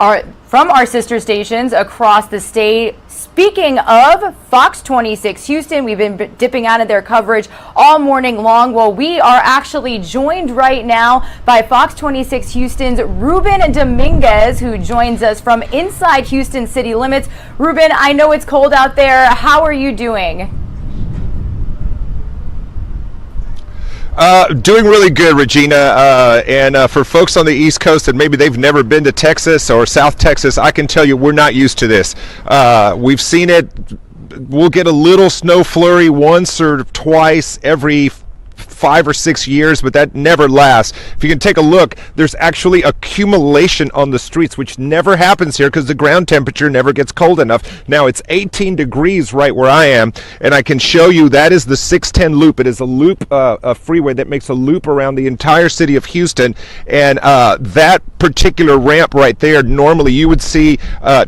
from our sister stations across the state. Speaking of Fox 26 Houston, we've been dipping out of their coverage all morning long. Well, we are actually joined right now by Fox 26 Houston's Ruben Dominguez, who joins us from inside Houston city limits. Ruben, I know it's cold out there. How are you doing? Doing really good, Regina. And for folks on the East Coast that maybe they've never been to Texas or South Texas, I can tell you we're not used to this. We've seen it. We'll get a little snow flurry once or twice every 5 or 6 years, but that never lasts. If you can take a look, there's actually accumulation on the streets, which never happens here because the ground temperature never gets cold enough. Now it's 18 degrees right where I am, and I can show you that is the 610 loop. It is a loop, a freeway that makes a loop around the entire city of Houston, and that particular ramp right there, normally you would see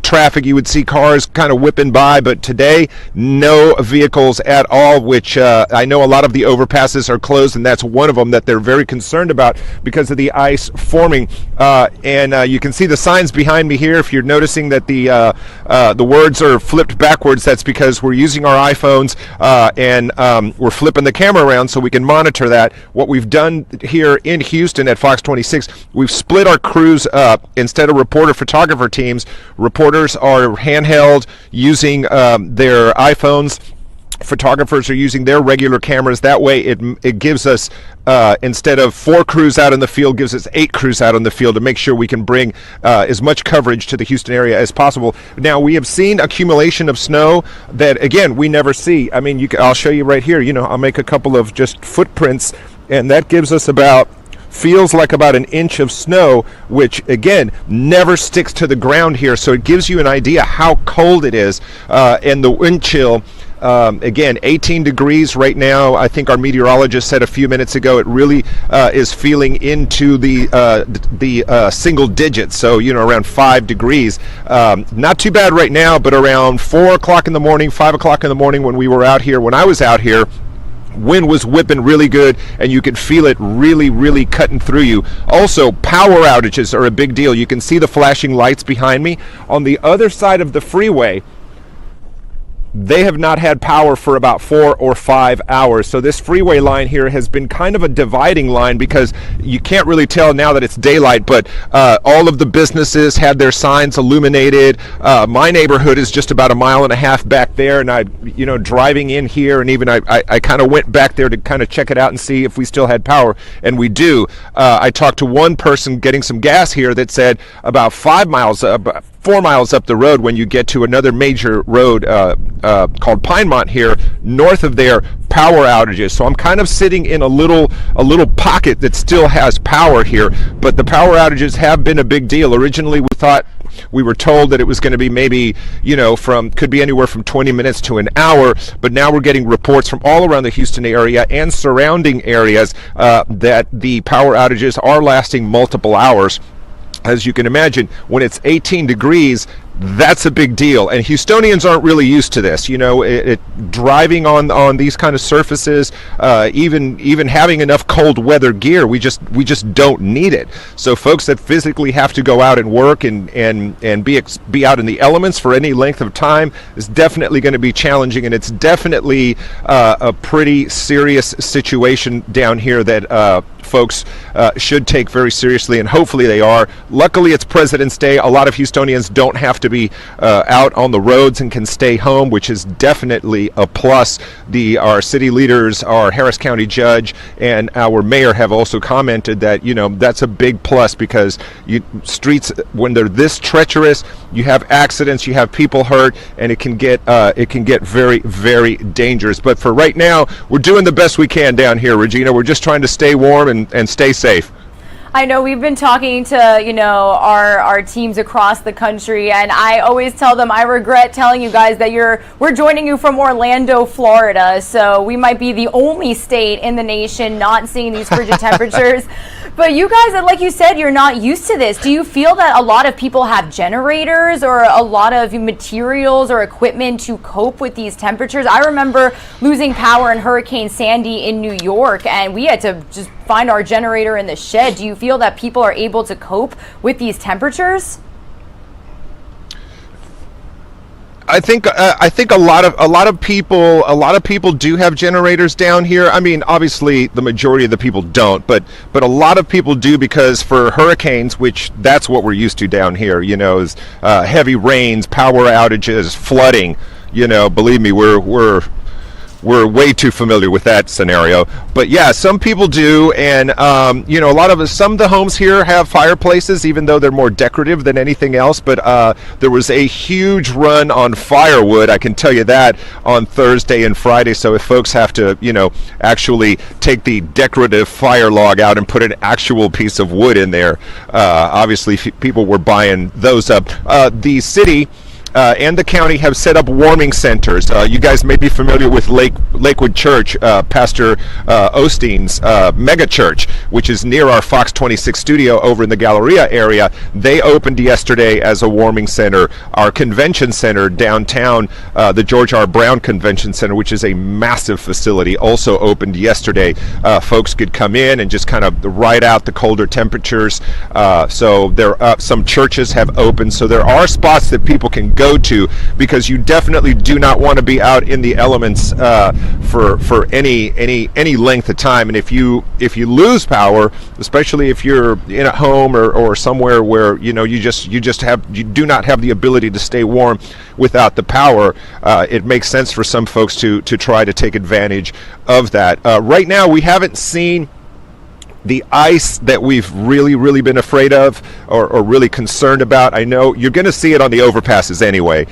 traffic, you would see cars kind of whipping by, but today no vehicles at all, which I know a lot of the overpasses are closed, and that's one of them that they're very concerned about because of the ice forming. And you can see the signs behind me here. If you're noticing that the words are flipped backwards, that's because we're using our iPhones and we're flipping the camera around so we can monitor that. What we've done here in Houston at Fox 26, we've split our crews up. Instead of reporter-photographer teams, reporters are handheld using their iPhones. Photographers are using their regular cameras. That way it gives us, instead of 4 crews out in the field, gives us 8 crews out in the field to make sure we can bring as much coverage to the Houston area as possible. Now, we have seen accumulation of snow that, again, we never see. I mean, I'll show you right here. You know, I'll make a couple of just footprints, and that gives us feels like about an inch of snow, which again never sticks to the ground here, so it gives you an idea how cold it is. And the wind chill, again, 18 degrees right now. I think our meteorologist said a few minutes ago it really is feeling into the single digits, so you know, around 5 degrees. Not too bad right now, but around 4 o'clock in the morning, 5 o'clock in the morning when I was out here, wind was whipping really good, and you could feel it really cutting through you. Also, power outages are a big deal. You can see the flashing lights behind me. On the other side of the freeway, they have not had power for about 4 or 5 hours. So this freeway line here has been kind of a dividing line because you can't really tell now that it's daylight, but all of the businesses had their signs illuminated. My neighborhood is just about 1.5 miles back there, and driving in here, and even I kind of went back there to kind of check it out and see if we still had power, and we do. I talked to one person getting some gas here that said about 4 miles up the road, when you get to another major road called Pinemont here, north of there, power outages. So I'm kind of sitting in a little pocket that still has power here, but the power outages have been a big deal. Originally, we were told that it was going to be maybe, could be anywhere from 20 minutes to an hour, but now we're getting reports from all around the Houston area and surrounding areas that the power outages are lasting multiple hours. As you can imagine, when it's 18 degrees, that's a big deal, and Houstonians aren't really used to this. Driving on these kind of surfaces, even having enough cold weather gear, we just don't need it. So folks that physically have to go out and work and be out in the elements for any length of time is definitely going to be challenging, and it's definitely a pretty serious situation down here that folks should take very seriously, and hopefully they are. Luckily, it's President's Day. A lot of Houstonians don't have to be out on the roads and can stay home, which is definitely a plus. Our city leaders, our Harris County judge, and our mayor have also commented that that's a big plus, because streets, when they're this treacherous, you have accidents, you have people hurt, and it can get very, very dangerous. But for right now, we're doing the best we can down here, Regina. We're just trying to stay warm and stay safe. I know we've been talking to, our teams across the country, and I always tell them I regret telling you guys that we're joining you from Orlando, Florida, so we might be the only state in the nation not seeing these frigid temperatures. But you guys, like you said, you're not used to this. Do you feel that a lot of people have generators or a lot of materials or equipment to cope with these temperatures? I remember losing power in Hurricane Sandy in New York, and we had to just find our generator in the shed. Do you feel that people are able to cope with these temperatures? I think a lot of people do have generators down here. I mean, obviously the majority of the people don't, but a lot of people do, because for hurricanes, which that's what we're used to down here, you know, is heavy rains, power outages, flooding. You know, believe me, we're way too familiar with that scenario. But yeah, some people do, and you know, some of the homes here have fireplaces, even though they're more decorative than anything else. But there was a huge run on firewood, I can tell you that, on Thursday and Friday. So if folks have to, you know, actually take the decorative fire log out and put an actual piece of wood in there, obviously people were buying those up. The city and the county have set up warming centers. You guys may be familiar with Lakewood Church, Pastor Osteen's mega church, which is near our Fox 26 studio over in the Galleria area. They opened yesterday as a warming center. Our convention center downtown, the George R. Brown Convention Center, which is a massive facility, also opened yesterday. Folks could come in and just kind of ride out the colder temperatures. So some churches have opened. So there are spots that people can go to, because you definitely do not want to be out in the elements for any length of time. And if you lose power, especially if you're in a home or somewhere where, you know, you do not have the ability to stay warm without the power, it makes sense for some folks to try to take advantage of that. Right now, we haven't seen the ice that we've really been afraid of or really concerned about. I know you're going to see it on the overpasses anyway,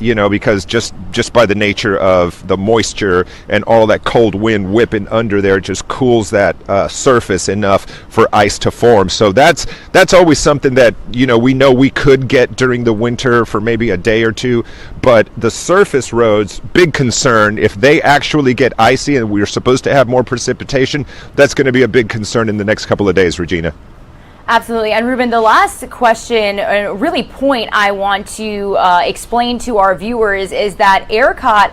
you know, because just by the nature of the moisture and all that cold wind whipping under there, it just cools that surface enough for ice to form. So that's always something that, you know we could get during the winter for maybe a day or two. But the surface roads, big concern. If they actually get icy and we're supposed to have more precipitation, that's going to be a big concern in the next couple of days, Regina. Absolutely. And Ruben, the last question, really point I want to explain to our viewers is that ERCOT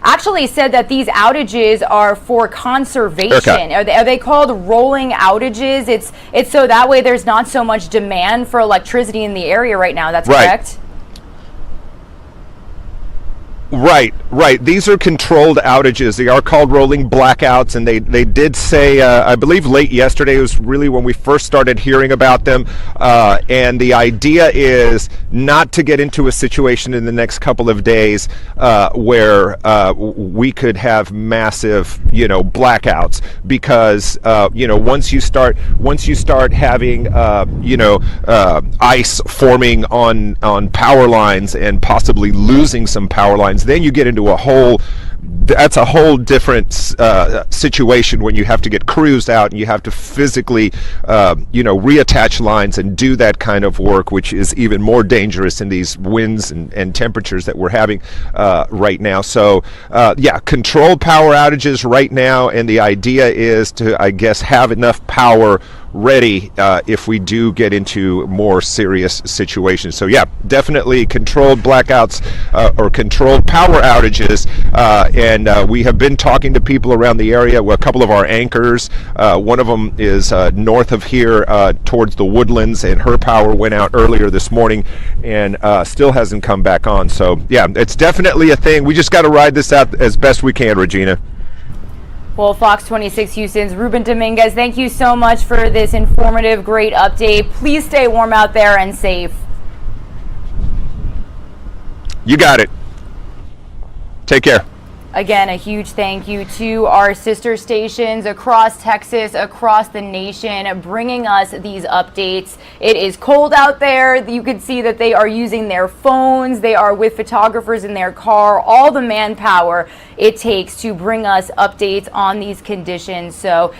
actually said that these outages are for conservation. Are they called rolling outages? It's so that way there's not so much demand for electricity in the area right now. That's correct? Right. These are controlled outages. They are called rolling blackouts, and they did say, I believe late yesterday was really when we first started hearing about them. And the idea is not to get into a situation in the next couple of days where we could have massive, you know, blackouts, because you know, once you start having ice forming on power lines and possibly losing some power lines, then you get into a whole different situation when you have to get crews out and you have to physically reattach lines and do that kind of work, which is even more dangerous in these winds and temperatures that we're having right now. So controlled power outages right now, and the idea is to, I guess, have enough power ready if we do get into more serious situations. So yeah, definitely controlled blackouts or controlled power outages, and we have been talking to people around the area. Well, a couple of our anchors, one of them is north of here towards the Woodlands, and her power went out earlier this morning and still hasn't come back on. So yeah, it's definitely a thing. We just got to ride this out as best we can, Regina. Well, Fox 26 Houston's Ruben Dominguez, thank you so much for this informative, great update. Please stay warm out there and safe. You got it. Take care. Again, a huge thank you to our sister stations across Texas, across the nation, bringing us these updates. It is cold out there. You can see that they are using their phones. They are with photographers in their car, all the manpower it takes to bring us updates on these conditions. So